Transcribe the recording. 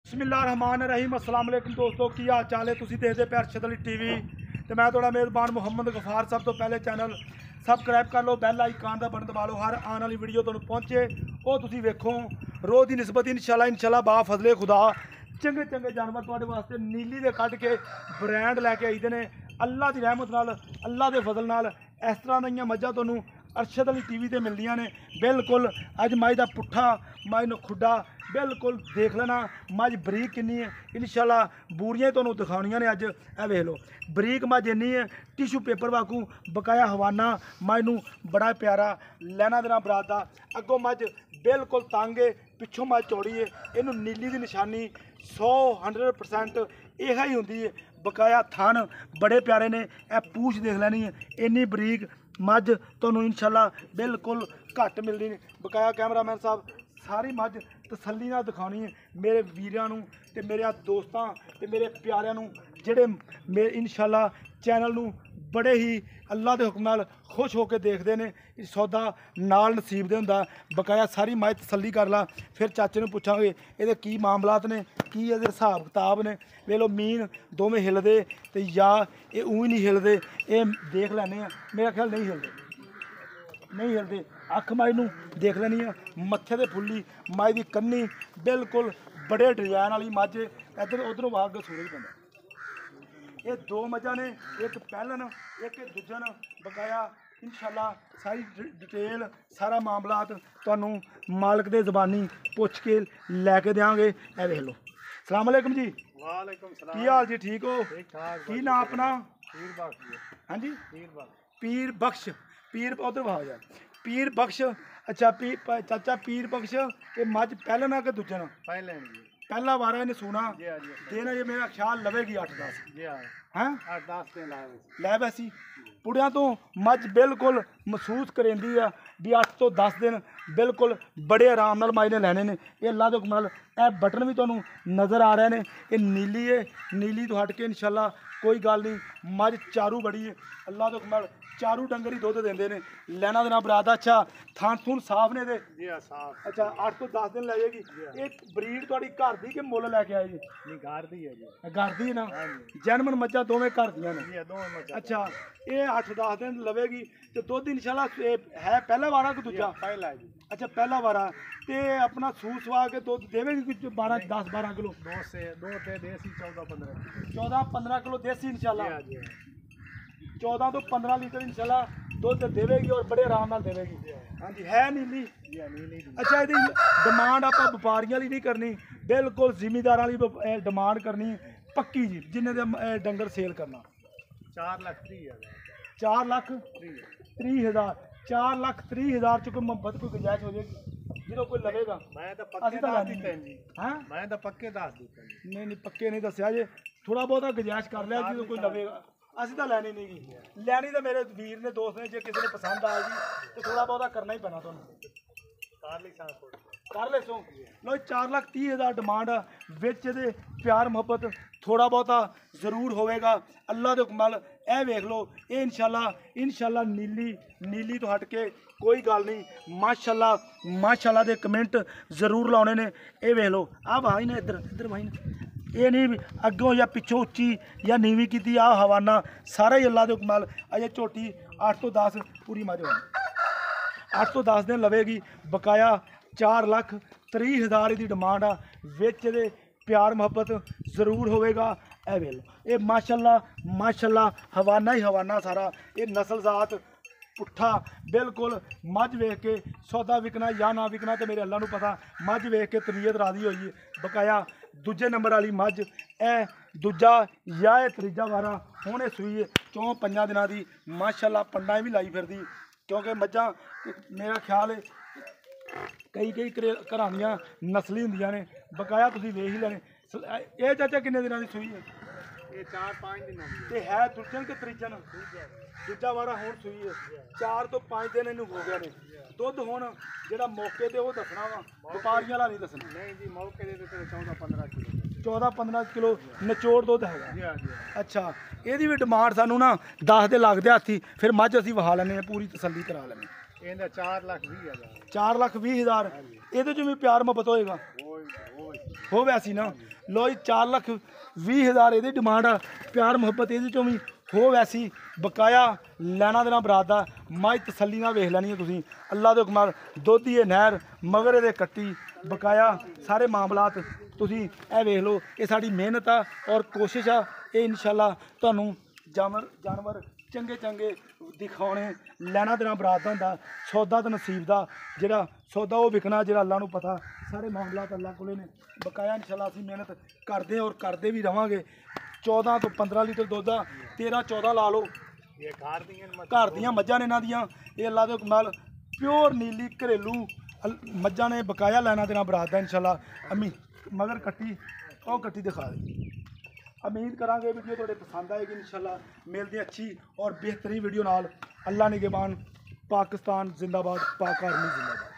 बिस्मिल्लाहिर्रहमानिर्रहीम अस्सलाम वालेकुम दोस्तों की हाल चाल है। तुसीं देखदे पे अरशद अली टीवी तो मैं थोड़ा मेज़बान मुहम्मद गफार। सब तो पहले चैनल सबसक्राइब कर लो, बैल आइकन का बटन दबा लो, हर आने वाली वीडियो तुहानूं पहुँचे वो तुसीं वेखो। रोज़ की निस्बत इंशाल्लाह बा फजले खुदा चंगे चंगे जानवर तुहाडे वास्ते नीली दे कढ के ब्रांड लैके आईदे ने। अल्लाह की रहमत नाल, अल्लाह के फजल नाल इस तरह दीयां मझां तुहानूं अरशद अली टीवी ते मिलदियां ने। बिल्कुल अज मझ दा पुट्ठा मझ नूं खुड्डा बिल्कुल देख लेना। मझ बरीक किन्नी है, इंशाल्लाह बूरियां तुहानूं दिखाउणियां ने। अज ए वेख लो बरीक मझ इन्नी है, टिशू पेपर वाकू बकाया हवाना मझ नूं बड़ा प्यारा लैना देना बरात दा। अगों मझ बिल्कुल तंग है, पिछों मझ चौड़ी है। इनू नीली की निशानी 100% यह ही होंदी है। बकाया थन बड़े प्यारे ने। ए पूछ देख लैनी है, इन्नी बरीक मझ तुहानूं इंशाल्लाह बिल्कुल घट मिलनी है। बकाया कैमरामैन साहब सारी मझ तसल्ली नाल दिखानी है मेरे वीरां नूं ते मेरे दोस्तां ते मेरे प्यारिआं नूं जिहड़े मेरे इंशाल्लाह चैनल नूं बड़े ही अल्लाह के हुक्म नाल खुश होकर देखते हैं। सौदा नाल नसीब दे हुंदा। बकाया सारी मझ तसल्ली कर ला, फिर चाचे नूं पुछांगे ये की मामलात ने, की ये हिसाब किताब ने। वे लो मीन दोवें हिलदे ते या ये ऊँ नहीं हिलदे, ये देख लैने आ। मेरा ख्याल नहीं हिलदे, नहीं हिलदे। अख मझ नूं देख लैनी है, मत्थे ते फुल्ली मझ दी कन्नी बिल्कुल बड़े डिजाइन वाली मझ। इधर उधरों वाग सूरज पैंदा। ये दो मझां ने, एक पैहलन एक दूजन। बकाया इंशाल्लाह सारी डिटेल सारा मामलात तुहानूं मालक दे ज़बानी पुछ के लैके देंगे। ए देख लो। सलाम अलैकुम जी। वालेकुम सलाम। की हाल जी, ठीक हो? ठीक ठाक। की नाम अपना? पीर बख्श। हाँ जी, पीर बख्श। पीर उधर भाव जाए पीर बख्श। अच्छा चाचा पीर बख्श ये मझ पैहलन है कि दूजन? पहले पहला वारा इन्हें सुना जी हाँ जी देना, ये मेरा ख्याल लवेगी 8-10 जी हाँ हैं 8-10 दिन लाए लै वैसी पुड़िया तो मझ बिल्कुल महसूस करेंदी है भी 8 तो 10 दिन बिल्कुल बड़े आराम नाल मझ ने लैने ने। ये अल्लाह के हुक्म नाल ए बटन भी तुहानूं नज़र आ रहे हैं। ये नीली है, नीली तो हट के इंशाल्लाह कोई गल नहीं। मझ चारू बड़ी है, अल्लाह के हुक्म नाल चारू डंगर ही दुध देंदे ने। लैना देना बरात। अच्छा थान थून साफ ने दे? जी हाँ साफ। अच्छा 8 तो 10 दिन लै जाएगी। ये ब्रीड तुहाडी घर दी कि मुੱਲ लैके आए जी? नहीं घर दी है जी। घर दी ना, हाँ जी जैनमन मझां दोवें घर दियां ने। जी हाँ दोवें मझां। अच्छा ये 8-10 दिन लवेगी तो दुध इंशाल्लाह है पहला वारा कि दूजा? पहला जी। अच्छा पहला वारा ते अपना सूस सवा के दुध देवेगी कुछ 10-12 किलो? 2 से 2 ते देसी 14-15 14-15 किलो देसी इंशाल्लाह। जी हाँ 14 तो 15 लीटर इंशाल्लाह दुध देवेगी और बड़े आराम नाल देवेगी। हाँ जी है नीली। जी हाँ नीली दी। अच्छा ये डिमांड आप व्यापारियों वाली नहीं करनी, बिल्कुल जिमीदार वाली डिमांड करनी पक्की जी। जिन्हें दे डंगर सेल करना 4,30,000 4,30,000 4,30,000 च कोई मोहब्बत कोई गुंजाइश हो जाएगी जो कोई लगेगा? मैं तो पक्के दस दिते जी। हाँ मैं तो पक्के दस दिते जी। नहीं नहीं पक्के नहीं दसिया जे, थोड़ा बहुत गुंजाइश कर लिया जो कोई लवेगा। ਅਸੀਂ ਤਾਂ ਲੈਣੀ ਨਹੀਂ ਗੀ, ਲੈਣੀ ਤਾਂ ਮੇਰੇ ਵੀਰ ਨੇ ਦੋਸਤ ਨੇ। ਜੇ ਕਿਸੇ ਨੂੰ ਪਸੰਦ ਆ ਗਈ ਤੇ ਥੋੜਾ ਬਹੁਤਾ ਕਰਨਾ ਹੀ ਪੈਣਾ ਤੁਹਾਨੂੰ। ਕਰ ਲੈ ਸੋ ਲੋ 4,30,000 ਡਿਮਾਂਡ ਆ। ਵਿੱਚ ਇਹਦੇ ਪਿਆਰ ਮੁਹੱਬਤ ਥੋੜਾ ਬਹੁਤਾ ਜ਼ਰੂਰ ਹੋਵੇਗਾ ਅੱਲਾ ਦੇ ਹੁਕਮ ਨਾਲ। ਇਹ ਵੇਖ ਲਓ ਇਹ ਇਨਸ਼ਾਅੱਲਾ ਨੀਲੀ ਤੋਂ ਹਟ ਕੇ ਕੋਈ ਗੱਲ ਨਹੀਂ। ਮਾਸ਼ਾਅੱਲਾ ਦੇ ਕਮੈਂਟ ਜ਼ਰੂਰ ਲਾਉਣੇ ਨੇ। ਇਹ ਵੇਖ ਲਓ ਆ ਭਾਈ ਨੇ ਇੱਧਰ ਭਾਈ ਨੇ ये नहीं अगों या पिछों उच्ची या नीवी की आ हवाना सारा ही अल्लाह के हुक्म नाल। अजे झोटी 8 तो 10 पूरी मझ 8 तो 10 दिन लवेगी। बकाया 4,30,000 की डिमांड आ। विच दे प्यार मुहब्बत जरूर होवेगा। ए वेल ये माशाल्लाह हवाना ही हवाना सारा। ये नस्ल जात पुट्ठा बिल्कुल मझ वेख के सौदा विकना या ना विकना तो मेरे अल्लाह नूं पता। मझ वेख के तबीयत राजी होई है। बकाया दूजे नंबर वाली मझ ए दूजा या तीजा वारा हुणे सूई है 4-5 दिनों की। माशाल्लाह पंडा भी लाई फिरदी क्योंकि मझां मेरा ख्याल है कई घरां दियां नस्ली हुंदियां ने। बकाया तुसीं वेख ही लैणे। ये चाचा किन्ने दिनों की सूई है? ये 4-5 दिन ते है दूजन कि त्रीजन? दूजा वारा हुण सूई है। 4 तो 5 दिन इनू हो गए ने। दुध हुण जिहड़ा मौके ते वो दसना वा, व्यापारियां वाला नहीं दसना। नहीं जी मौके दे ते 14-15 किलो 14-15 किलो निचोड़ दुध है। जी हाँ जी। अच्छा ਇਹਦੀ ਵੀ ਡਿਮਾਂਡ ਸਾਨੂੰ ਨਾ 10 ਦੇ ਲੱਗਦੇ ਹੱਥੀ ਫਿਰ ਮੱਝ ਅਸੀਂ ਵਹਾ ਲੈਂਦੇ ਹਾਂ, ਪੂਰੀ ਤਸੱਲੀ ਕਰਾ ਲੈਂਦੇ ਹਾਂ। ਇਹਦਾ 4,20,000 4,20,000 ਇਹਦੇ ਚ ਵੀ ਪਿਆਰ ਮੁਹੱਬਤ ਹੋਏਗਾ। ਓਏ ਹੋ ਵੈਸੀ ਨਾ ਲੋ ਜੀ 4,20,000 ਇਹਦੀ ਡਿਮਾਂਡ ਆ ਪਿਆਰ ਮੁਹੱਬਤ ਇਹਦੇ ਚੋਂ ਵੀ ਹੋ ਵੈਸੀ ਬਕਾਇਆ ਲੈਣਾ ਦੇਣਾ ਬਰਾਤ ਦਾ ਮਾਈ ਤਸੱਲੀ ਨਾਲ ਵੇਖ ਲੈਣੀ ਹੈ ਤੁਸੀਂ ਅੱਲਾ ਦੇ ਹੁਕਮ ਨਾਲ ਦੁੱਧ ਇਹ ਨਹਿਰ ਮਗਰ ਇਹਦੇ ਕੱਟੀ ਬਕਾਇਆ ਸਾਰੇ ਮਾਮਲਾਤ ਤੁਸੀਂ ਇਹ ਵੇਖ ਲਓ ਇਹ ਸਾਡੀ ਮਿਹਨਤ ਆ ਔਰ ਕੋਸ਼ਿਸ਼ ਆ ਇਹ ਇਨਸ਼ਾਅੱਲਾ ਤੁਹਾਨੂੰ ਜਾਨਵਰ ਚੰਗੇ ਚੰਗੇ ਦਿਖਾਉਣੇ ਲੈਣਾ ਦੇਣਾ ਬਰਾਤ ਦਾ ਹੁੰਦਾ ਸੌਦਾ ਤਾਂ ਨਸੀਬ ਦਾ ਜਿਹੜਾ ਸੌਦਾ ਉਹ ਵਿਕਣਾ ਜਿਹੜਾ ਅੱਲਾ ਨੂੰ ਪਤਾ ਸਾਰੇ ਮਾਮਲਾਤ ਅੱਲਾ ਕੋਲੇ ਨੇ ਬਕਾਇਆ ਇਨਸ਼ਾਅੱਲਾ ਅਸੀਂ ਮਿਹਨਤ ਕਰਦੇ ਔਰ ਕਰਦੇ ਵੀ ਰਵਾਂਗੇ 14 ਤੋਂ 15 ਲੀਟਰ ਦੁੱਧ ਆ 13-14 ਲਾ ਲਓ ਇਹ ਘਰ ਦੀਆਂ ਮੱਝਾਂ ਨੇ ਇਹਨਾਂ ਦੀਆਂ ਇਹ ਅੱਲਾ ਦੇ ਹੁਕਮ ਨਾਲ ਪਿਓਰ ਨੀਲੀ ਘਰੇਲੂ ਮੱਝਾਂ ਨੇ ਬਕਾਇਆ ਲੈਣਾ ਦੇਣਾ ਬਰਾਤ ਦਾ ਇਨਸ਼ਾਅੱਲਾ ਅਮੀ ਮਗਰ ਕੱਟੀ ਉਹ ਕੱਟੀ ਦਿਖਾ ਦੇ ਉਮੀਦ ਕਰਾਂਗੇ ਵੀਡੀਓ ਤੁਹਾਡੇ ਪਸੰਦ ਆਏਗੀ ਇਨਸ਼ਾਅੱਲਾ ਮਿਲਦੇ ਅੱਛੀ ਔਰ ਬਿਹਤਰੀਨ ਵੀਡੀਓ ਨਾਲ ਅੱਲਾ ਨਿਗਹਿਬਾਨ ਪਾਕਿਸਤਾਨ ਜ਼ਿੰਦਾਬਾਦ ਪਾਕ ਆਰਮੀ ਜ਼ਿੰਦਾਬਾਦ।